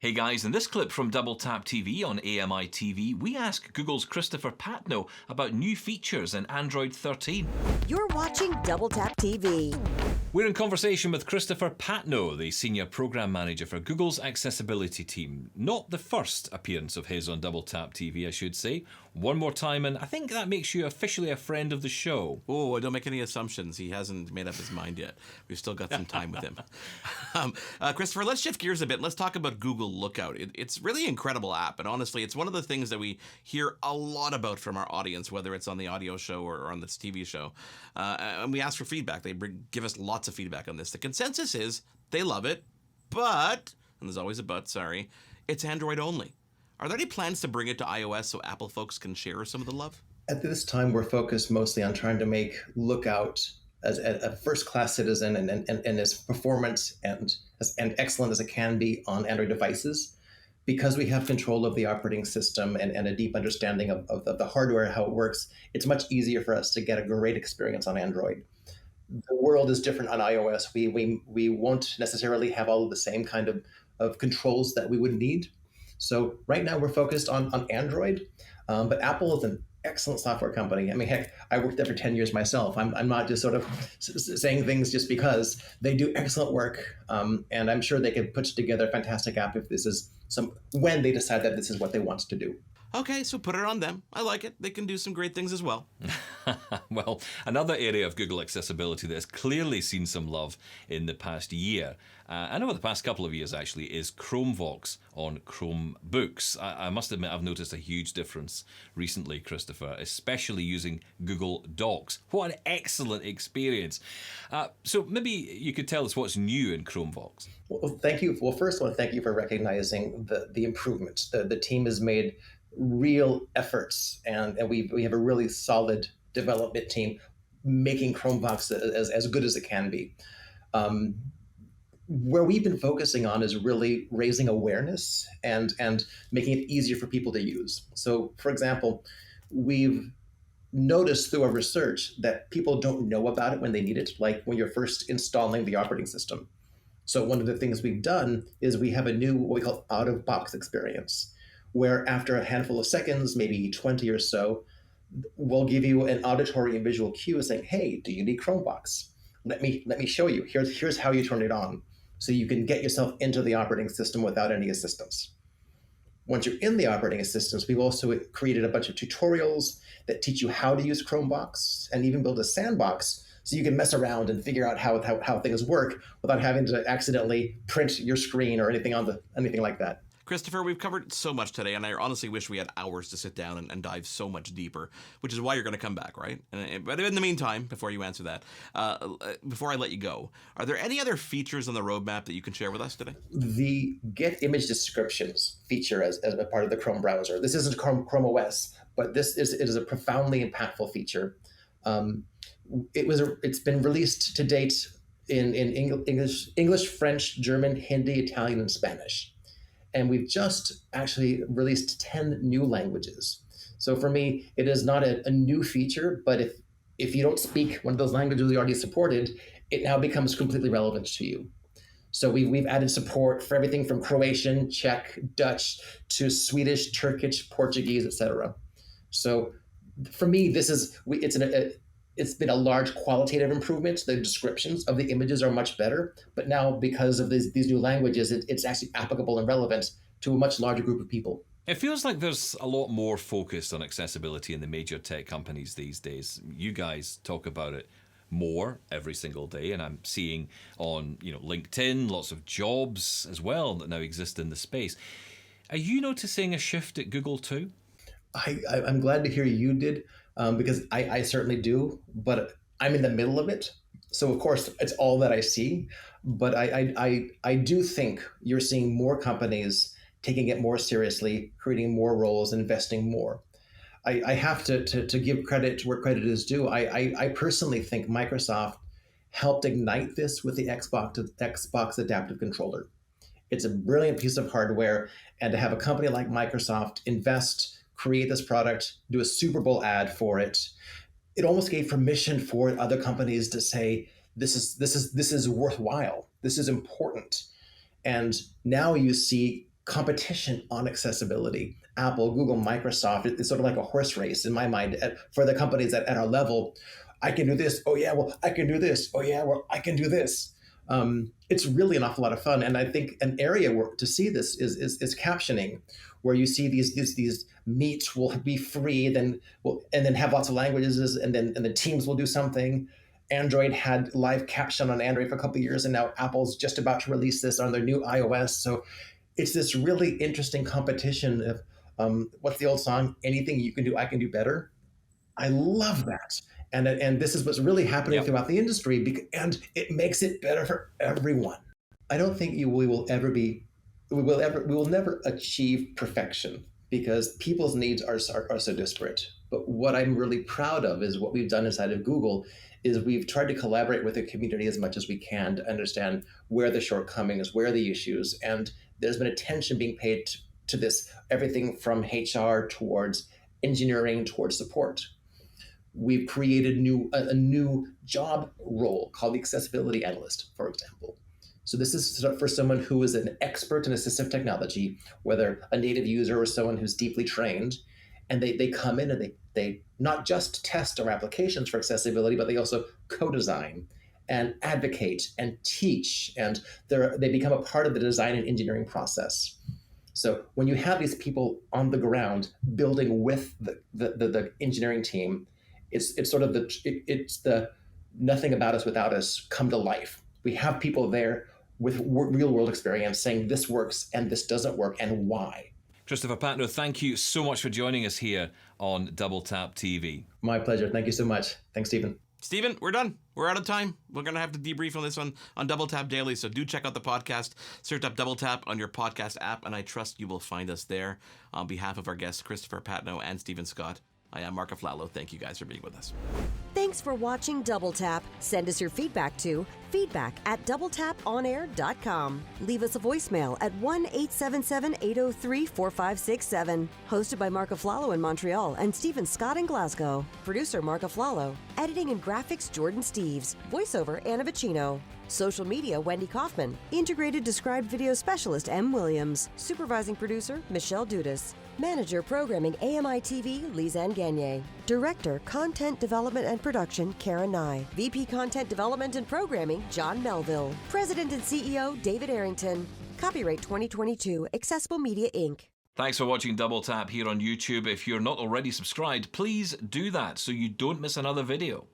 Hey guys, in this clip from Double Tap TV on AMI TV, we ask Google's Christopher Patnoe about new features in Android 13. You're watching Double Tap TV. We're in conversation with Christopher Patnoe, the Senior Program Manager for Google's accessibility team. Not the first appearance of his on Double Tap TV, I should say. One more time, and I think that makes you officially a friend of the show. Oh, don't make any assumptions. He hasn't made up his mind yet. We've still got some time with him. Christopher, let's shift gears a bit. Let's talk about Google Lookout. It's really an incredible app, and honestly, it's one of the things that we hear a lot about from our audience, whether it's on the audio show or on this TV show. And we ask for feedback. They give us lots of feedback on this. The consensus is they love it, but, and there's always a but, sorry, it's Android only. Are there any plans to bring it to iOS so Apple folks can share some of the love? At this time, we're focused mostly on trying to make Lookout as a first-class citizen and as performant and excellent as it can be on Android devices. Because we have control of the operating system and a deep understanding of the hardware, how it works, it's much easier for us to get a great experience on Android. The world is different on iOS. We won't necessarily have all of the same kind of controls that we would need. So right now we're focused on Android, but Apple is an excellent software company. I mean, heck, I worked there for 10 years myself. I'm not just sort of saying things just because. They do excellent work, and I'm sure they could put together a fantastic app if this is when they decide that this is what they want to do. Okay, so put it on them. I like it. They can do some great things as well. Well, another area of Google accessibility that has clearly seen some love in the past year, and over the past couple of years actually, is Chromevox on Chromebooks. I must admit I've noticed a huge difference recently, Christopher, especially using Google Docs. What an excellent experience. So maybe you could tell us what's new in Chromevox. Well, thank you. Well, first I want to thank you for recognizing the improvements. The team has made real efforts, and we have a really solid development team making Chromevox as good as it can be. Where we've been focusing on is really raising awareness and making it easier for people to use. So, for example, we've noticed through our research that people don't know about it when they need it, like when you're first installing the operating system. So one of the things we've done is we have a new, what we call out-of-box experience, where after a handful of seconds, maybe 20 or so, we'll give you an auditory and visual cue saying, hey, do you need Chromevox? Let me show you. Here's how you turn it on. So you can get yourself into the operating system without any assistance. Once you're in the operating systems, we've also created a bunch of tutorials that teach you how to use Chromevox and even build a sandbox so you can mess around and figure out how things work without having to accidentally print your screen or anything like that. Christopher, we've covered so much today, and I honestly wish we had hours to sit down and dive so much deeper, which is why you're going to come back, right? But in the meantime, before you answer that, before I let you go, are there any other features on the roadmap that you can share with us today? The Get Image Descriptions feature as a part of the Chrome browser. This isn't Chrome OS, but it is a profoundly impactful feature. It's been released to date in English, French, German, Hindi, Italian, and Spanish. And we've just actually released 10 new languages. So for me, it is not a new feature, but if you don't speak one of those languages we already supported, it now becomes completely relevant to you. So we've added support for everything from Croatian, Czech, Dutch, to Swedish, Turkish, Portuguese, etc. So for me, it's been a large qualitative improvement. The descriptions of the images are much better, but now because of these new languages, it's actually applicable and relevant to a much larger group of people. It feels like there's a lot more focus on accessibility in the major tech companies these days. You guys talk about it more every single day, and I'm seeing on LinkedIn lots of jobs as well that now exist in the space. Are you noticing a shift at Google too? I'm glad to hear you did. Because I certainly do, but I'm in the middle of it. So of course it's all that I see, but I do think you're seeing more companies taking it more seriously, creating more roles, investing more. I have to give credit where credit is due. I personally think Microsoft helped ignite this with the Xbox Adaptive Controller. It's a brilliant piece of hardware, and to have a company like Microsoft invest, create this product, do a Super Bowl ad for it, it almost gave permission for other companies to say, this is worthwhile, this is important. And now you see competition on accessibility. Apple, Google, Microsoft, it's sort of like a horse race in my mind for the companies at our level. I can do this. Oh, yeah, well, I can do this. Oh, yeah, well, I can do this. It's really an awful lot of fun. And I think an area where to see this is captioning, where you see these meets will be free, and then have lots of languages, and the teams will do something. Android had live caption on Android for a couple of years, and now Apple's just about to release this on their new iOS. So it's this really interesting competition of what's the old song? Anything you can do, I can do better. I love that. And this is what's really happening throughout the industry, and it makes it better for everyone. I don't think we will never achieve perfection because people's needs are so disparate. But what I'm really proud of is what we've done inside of Google is we've tried to collaborate with the community as much as we can to understand where the shortcomings, where the issues, and there's been attention being paid to this, everything from HR towards engineering towards support. We've created a new job role called the accessibility analyst, for example. So this is for someone who is an expert in assistive technology, whether a native user or someone who's deeply trained, and they come in and they not just test our applications for accessibility, but they also co-design and advocate and teach, and they become a part of the design and engineering process. So when you have these people on the ground building with the engineering team, it's sort of the nothing about us without us come to life. We have people there with real world experience saying this works and this doesn't work and why. Christopher Patnoe, thank you so much for joining us here on Double Tap TV. My pleasure. Thank you so much. Thanks, Stephen. Stephen, we're done. We're out of time. We're going to have to debrief on this one on Double Tap Daily, so do check out the podcast. Search up Double Tap on your podcast app, and I trust you will find us there. On behalf of our guests, Christopher Patnoe and Stephen Scott, I am Mark Aflalo. Thank you guys for being with us. Thanks for watching Double Tap. Send us your feedback to feedback@doubletaponair.com. Leave us a voicemail at 1-877-803-4567. Hosted by Mark Aflalo in Montreal and Stephen Scott in Glasgow. Producer Mark Aflalo. Editing and graphics Jordan Steves. Voiceover Anna Vicino. Social media Wendy Kaufman. Integrated Described Video Specialist M. Williams. Supervising Producer Michelle Dudas. Manager Programming AMI TV Lizanne Gagne. Director Content Development and Production Karen Nye. VP Content Development and Programming John Melville. President and CEO David Arrington. Copyright 2022 Accessible Media Inc. Thanks for watching Double Tap here on YouTube. If you're not already subscribed, please do that so you don't miss another video.